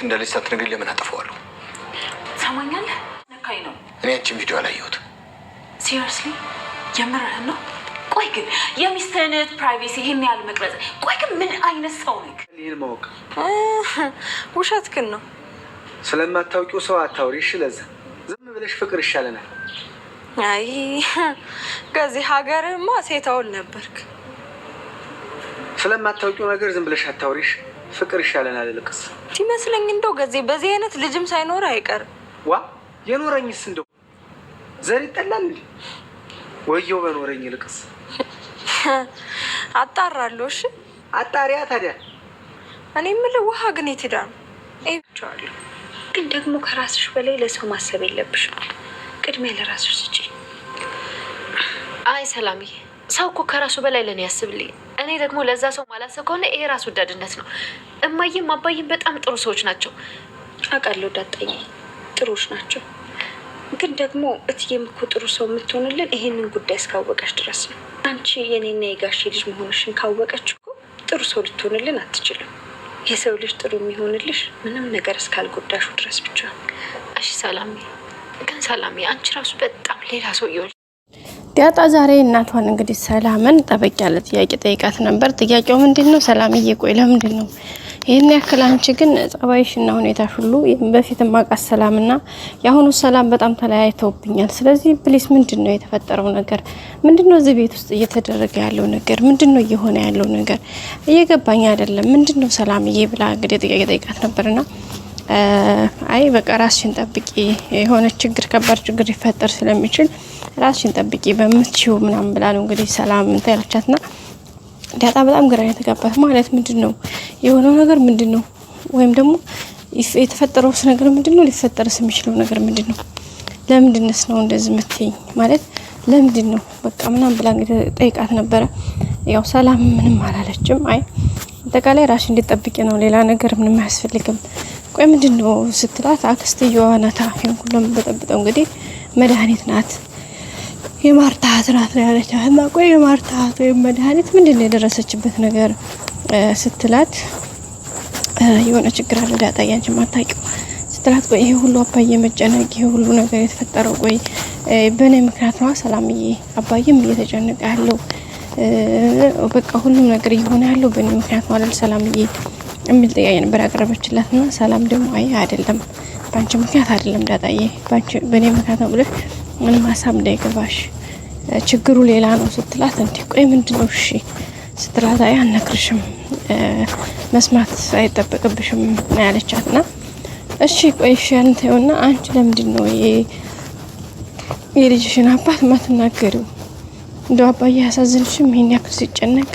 እንዳለች ሳትነግሪኝ ለምን አጠፋዋለሁ? ሰማኛለህ? ነካኝ ነው። እኔ አንቺን ቪዲዮ አላየሁትም። ሲሪየስሊ የምርህን ነው? ቆይ ግን የሚስትህን ፕራይቬሲ ይሄን ያህል መቅረጽ፣ ቆይ ግን ምን አይነት ሰው ነህ? ይሄን ማወቅ ውሸትህን ነው። ስለማታውቂው ሰው አታውሪ። እሺ፣ ለዛ ዝም ብለሽ ፍቅር ይሻለናል። አይ ከዚህ ሀገርማ ሴታውል ነበርክ። ስለማታውቂው ነገር ዝም ብለሽ አታውሪሽ። ፍቅር ይሻለናል። ልቅስ ሲመስለኝ እንደው በዚህ አይነት ልጅም ሳይኖር አይቀርም። ዋ የኖረኝስ እንደው ዘር ይጠላል ወየው በኖረኝ። ልቅስ አጣራለሁ። እሺ አጣሪያ። ታዲያ እኔ የምልህ ውሃ ግን የት ሄዳ ነው? አይቻለሁ። ግን ደግሞ ከራስሽ በላይ ለሰው ማሰብ የለብሽም። ቅድሚያ ለራስሽ ስጪ። አይ ሰላምዬ፣ ሰው እኮ ከራሱ በላይ ለኔ ያስብልኝ። እኔ ደግሞ ለዛ ሰው ማላሰብ ከሆነ ይሄ ራስ ወዳድነት ነው። እማዬም አባዬም በጣም ጥሩ ሰዎች ናቸው። አውቃለሁ ዳጣዬ፣ ጥሩዎች ናቸው። ግን ደግሞ እትዬም እኮ ጥሩ ሰው የምትሆንልን ይሄንን ጉዳይ እስካወቀች ድረስ ነው። አንቺ የኔና የጋሼ ልጅ መሆንሽን ካወቀች እኮ ጥሩ ሰው ልትሆንልን አትችልም። የሰው ልጅ ጥሩ የሚሆንልሽ ምንም ነገር እስካልጎዳሹ ድረስ ብቻ። እሺ ሰላምዬ፣ ግን ሰላምዬ አንቺ ራሱ በጣም ሌላ ሰው ይሆን። ዳጣ ዛሬ እናቷን እንግዲህ ሰላምን ጠበቅ ያለ ጥያቄ ጠይቃት ነበር። ጥያቄው ምንድነው? ሰላምዬ ቆይ ለምንድን ነው ይሄን ያክል አንቺ ግን ጸባይሽና ሁኔታሽ ሁሉ በፊት ማቃስ ሰላምና ያሁኑ ሰላም በጣም ተለያይተውብኛል። ስለዚህ ፕሊስ ምንድነው የተፈጠረው ነገር? ምንድነው እዚህ ቤት ውስጥ እየተደረገ ያለው ነገር? ምንድነው እየሆነ ያለው ነገር? እየገባኝ አይደለም። ምንድነው ሰላምዬ ብላ እንግዲህ ጥያቄ ጠይቃት ነበርና አይ በቃ ራስሽን ጠብቂ፣ የሆነ ችግር ከባድ ችግር ሊፈጠር ስለሚችል ራስሽን ጠብቂ በምትችው ምናምን ብላ ነው እንግዲህ ሰላም እንታያለቻትና ዳጣ በጣም ግራ የተጋባት ማለት ምንድነው የሆነው ነገር ምንድነው? ወይም ደግሞ የተፈጠረውስ ነገር ምንድነው? ሊፈጠርስ የሚችለው ነገር ምንድነው? ለምንድነስ ነው እንደዚህ የምትይኝ ማለት ለምንድነው በቃ ምናምን ብላ እንግዲህ ጠይቃት ነበረ። ያው ሰላም ምንም አላለችም። አይ አጠቃላይ ራስሽን እንድትጠብቂ ነው፣ ሌላ ነገር ምንም አያስፈልግም። ቆይ ምንድነው ስትላት አክስትየዋ ናት ይሄን ሁሉ በጠብጠው እንግዲህ መድኃኒት ናት የማርታት ናት ያለቻት እና ቆይ የማርታት ወይ መድኃኒት ምንድነው የደረሰችበት ነገር ስትላት የሆነ ችግር አለ ዳጣ ያንቺ ማታቂው ስትላት ቆይ ይሄ ሁሉ አባዬ መጨነቅ ይሄ ሁሉ ነገር የተፈጠረው ቆይ በኔ ምክንያት ነው ሰላምዬ አባዬም እየተጨነቀ ያለው በቃ ሁሉ ነገር እየሆነ ያለው በኔ ምክንያት ነው አይደል ሰላምዬ የሚል ጥያቄ ነበር ያቀረበችላትና ሰላም ደግሞ አይ አይደለም ባንቺ ምክንያት አይደለም ዳጣዬ ባንቺ በኔ ምክንያት ነው ብለሽ ምንም ሀሳብ እንዳይገባሽ ችግሩ ሌላ ነው ስትላት እንዴ ቆይ ምንድነው እሺ ስትላት አይ አልነግርሽም መስማት አይጠበቅብሽም ያለቻትና እሺ ቆይ እሺ አንተውና አንቺ ለምንድነው የልጅሽን አባት ማትናገሪው እንደው አባዬ ያሳዝንሽም ይሄን ያክል ሲጨነቅ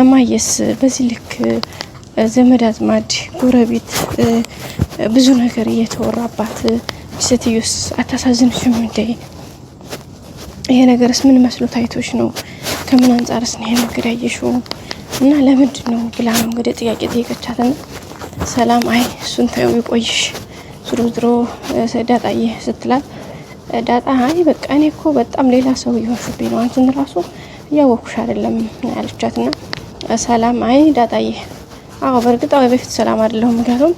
እማዬስ በዚህ ልክ ዘመድ አዝማድ ጎረቤት ብዙ ነገር እየተወራባት ስትዩስ አታሳዝንሽም እንዴ? ይሄ ነገርስ ምን መስሎ ታይቶሽ ነው? ከምን አንፃርስ ነው ይሄ ነገር ያየሽው? እና ለምንድን ነው ብላ ነው እንግዲህ ጥያቄ ጠየቀቻትና ሰላም አይ እሱን ተይው ይቆይሽ ዝሮ ዳጣዬ ስትላት ዳጣ አይ በቃ እኔ እኮ በጣም ሌላ ሰው እየሆንሽብኝ ነው አንቺን ራሱ እያወኩሽ አይደለም ያለቻትና ሰላም አይ ዳጣዬ አዎ በርግጥ በፊት ሰላም አይደለም ምክንያቱም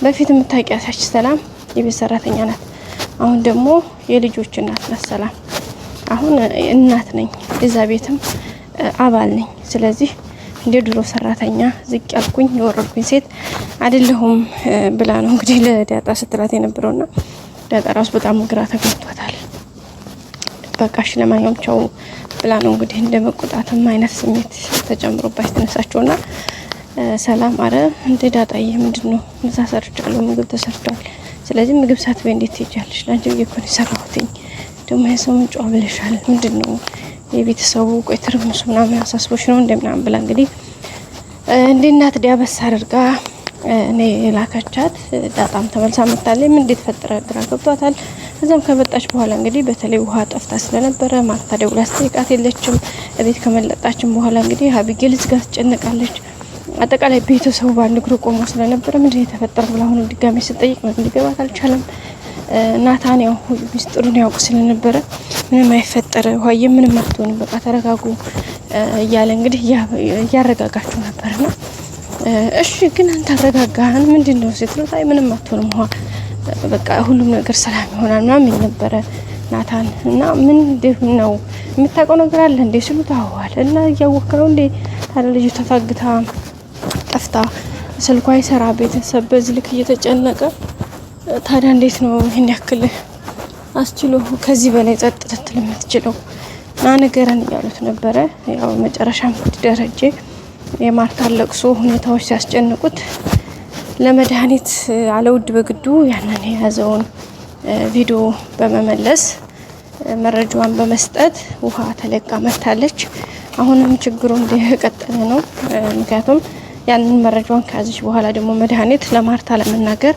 በፊት የምታውቂያታች ሰላም የቤት ሰራተኛ ናት አሁን ደግሞ የልጆች እናት ናት ሰላም አሁን እናት ነኝ እዛ ቤትም አባል ነኝ ስለዚህ እንደ ድሮ ሰራተኛ ዝቅ ያልኩኝ የወረድኩኝ ሴት አይደለሁም ብላ ነው እንግዲህ ለዳጣ ስትላት የነበረውና ዳጣ ራሱ በጣም ግራ ተጋብቷታል በቃሽ ለማንኛውም ቻው ብላ ነው እንግዲህ እንደመቆጣትም አይነት ስሜት ተጨምሮባት ተነሳቸውና ሰላም አረ እንደ ዳጣዬ ምንድነው ምሳ ሰርቻለሁ ምግብ ተሰርቷል ስለዚህ ምግብ ሳትበይ እንዴት ትሄጃለሽ ላንቺ እኮ ነው ሰራሁትኝ ደግሞ የሰውን ጫው ብለሻል ምንድነው የቤተሰቡ ቆይ ትርምሱ ምናምን አሳስቦሽ ነው እንደምናም ብላ እንግዲህ እንደ እናት ዲያበስ አድርጋ እኔ ላካቻት ዳጣም ተመልሳ መጣለች ምን እንደተፈጠረ ግራ ገብቷታል እዛም ከመጣች በኋላ እንግዲህ በተለይ ውሃ ጠፍታ ስለነበረ ማርታ ደውላ አስጠይቃት የለችም እቤት ከመለጣችም በኋላ እንግዲህ አቢጌል ዝጋ ትጨነቃለች አጠቃላይ ቤተሰቡ ባንድ ግሩ ቆሞ ስለነበረ ምን የተፈጠረ ብላ አሁን ድጋሜ ስጠይቅ ምን ሊገባት አልቻለም ናታን ያው ሚስጥሩን ያውቅ ስለነበረ ምንም አይፈጠር ሆይ ምንም አትሆንም በቃ ተረጋጉ እያለ እንግዲህ ያረጋጋችሁ ነበርና እሺ ግን አንተ አረጋጋህን ምንድነው ስትሉት አይ ምንም አትሆንም ውሃ በቃ ሁሉም ነገር ሰላም ይሆናል ምናምን ነበረ ናታን እና ምን ነው የምታውቀው ነገር አለ እንዴ ሲሉት አዋል እና እያወቀው እንዴ ታዲያ ልጅ ተታግታ ጠፍታ ስልኳ አይሰራ ቤተሰብ በዚህ ልክ እየተጨነቀ ታዲያ እንዴት ነው ይሄን ያክል አስችሎ ከዚህ በላይ ጸጥ ትል የምትችለው ና ነገርን እያሉት ነበረ። ያው መጨረሻም ደረጀ የማርታ ለቅሶ ሁኔታዎች ሲያስጨንቁት ለመድኃኒት አለውድ በግዱ ያንን የያዘውን ቪዲዮ በመመለስ መረጃዋን በመስጠት ውሃ ተለቃ መታለች። አሁንም ችግሩ እንደቀጠለ ነው። ምክንያቱም ያንን መረጃዋን ከያዘች በኋላ ደግሞ መድኃኒት ለማርታ ለመናገር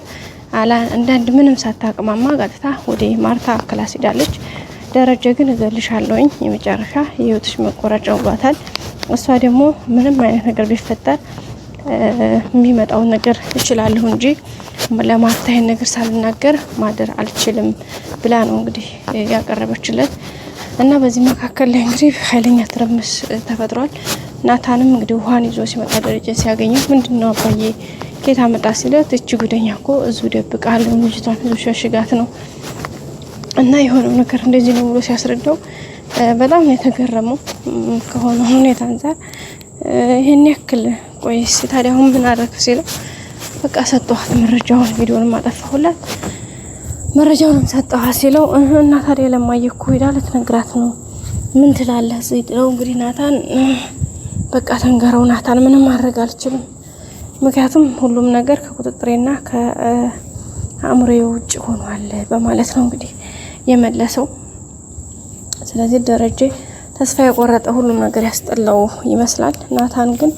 አንዳንድ ምንም ሳታቅማማ ቀጥታ ወደ ማርታ ክላስ ሄዳለች። ደረጀ ግን እገልሻለሁኝ የመጨረሻ የህይወትሽ መቆረጫ ብሏታል። እሷ ደግሞ ምንም አይነት ነገር ቢፈጠር የሚመጣውን ነገር እችላለሁ እንጂ ለማርታ ይሄን ነገር ሳልናገር ማደር አልችልም ብላ ነው እንግዲህ ያቀረበችለት እና በዚህ መካከል ላይ እንግዲህ ኃይለኛ ትርምስ ተፈጥሯል። ናታንም እንግዲህ ውሃን ይዞ ሲመጣ ደረጀ ሲያገኘው ምንድነው አባዬ ኬታ መጣ ሲለት እቺ ጉደኛ እኮ እዙ ደብቃለሁ ልጅቷን ይዞ ሸሽጋት ነው እና የሆነው ነገር እንደዚህ ነው ብሎ ሲያስረዳው በጣም ነው የተገረመው ከሆነ ሁኔታ አንፃር ይሄን ያክል ቆይስ ታዲያ አሁን ምን አደረክ ሲለው በቃ ሰጠኋት መረጃውን ቪዲዮንም አጠፋሁላት መረጃውንም ሰጠኋት ሲለው እና ታዲያ ለማየኩ ሄዳ ልትነግራት ነው ምን ትላለህ ሲለው እንግዲህ ናታን በቃ ተንገረው ናታን ምንም ማድረግ አልችልም ምክንያቱም ሁሉም ነገር ከቁጥጥሬና ከአእምሮዬ ውጭ ሆኗል በማለት ነው እንግዲህ የመለሰው። ስለዚህ ደረጀ ተስፋ የቆረጠ ሁሉም ነገር ያስጠላው ይመስላል። ናታን ግን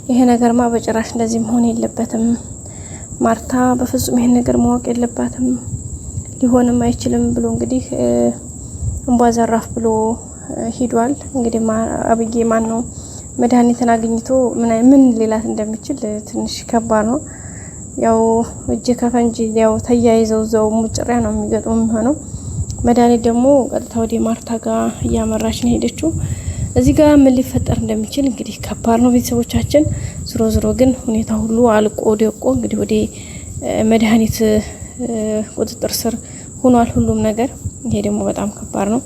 ይሄ ነገርማ በጭራሽ እንደዚህ መሆን የለበትም ማርታ በፍጹም ይሄን ነገር ማወቅ የለባትም ሊሆንም አይችልም ብሎ እንግዲህ እንቧ ዘራፍ ብሎ ሂዷል። እንግዲህ አብዬ ማን ነው መድኃኒትን አግኝቶ ምን ሌላት እንደሚችል ትንሽ ከባድ ነው። ያው እጅ ከፈንጂ ያው ተያይዘው ዘው ሙጭሪያ ነው የሚገጥሙ የሚሆነው። መድኃኒት ደግሞ ቀጥታ ወደ ማርታ ጋር እያመራች ነው ሄደችው። እዚህ ጋር ምን ሊፈጠር እንደሚችል እንግዲህ ከባድ ነው ቤተሰቦቻችን። ዝሮ ግን ሁኔታ ሁሉ አልቆ ደቆ እንግዲህ ወደ መድኃኒት ቁጥጥር ስር ሆኗል ሁሉም ነገር። ይሄ ደግሞ በጣም ከባድ ነው።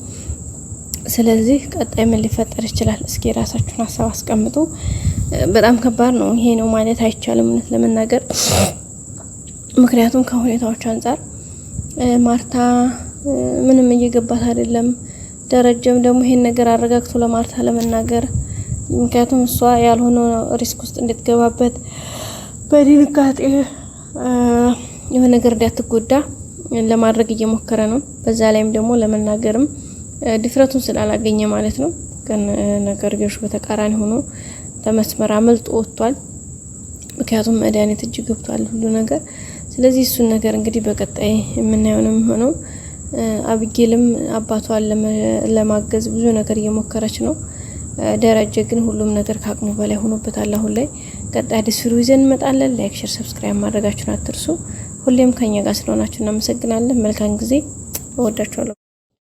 ስለዚህ ቀጣይ ምን ሊፈጠር ይችላል እስኪ ራሳችሁን ሀሳብ አስቀምጡ። በጣም ከባድ ነው። ይሄ ነው ማለት አይቻልም እውነት ለመናገር ምክንያቱም ከሁኔታዎች አንፃር ማርታ ምንም እየገባት አይደለም። ደረጀም ደግሞ ይሄን ነገር አረጋግቶ ለማርታ ለመናገር ምክንያቱም እሷ ያልሆነ ሪስክ ውስጥ እንድትገባበት በድንጋጤ የሆነ ነገር እንዳትጎዳ ለማድረግ እየሞከረ ነው። በዛ ላይም ደግሞ ለመናገርም ድፍረቱን ስላላገኘ ማለት ነው። ግን ነገር ገሽ በተቃራኒ ሆኖ ተመስመር አመልጦ ወጥቷል። ምክንያቱም መድኃኒት እጅ ገብቷል ሁሉ ነገር። ስለዚህ እሱን ነገር እንግዲህ በቀጣይ የምናየው ነው የሚሆነው። አብጌልም አባቷን ለማገዝ ብዙ ነገር እየሞከረች ነው። ደረጀ ግን ሁሉም ነገር ከአቅሙ በላይ ሆኖበታል። አሁን ላይ ቀጣይ አዲስ ቪዲዮ ይዘን እንመጣለን። ላይክ፣ ሼር፣ ሰብስክራይብ ማድረጋችሁን አትርሱ። ሁሌም ከኛ ጋር ስለሆናችሁ እናመሰግናለን። መልካም ጊዜ። እወዳችኋለሁ።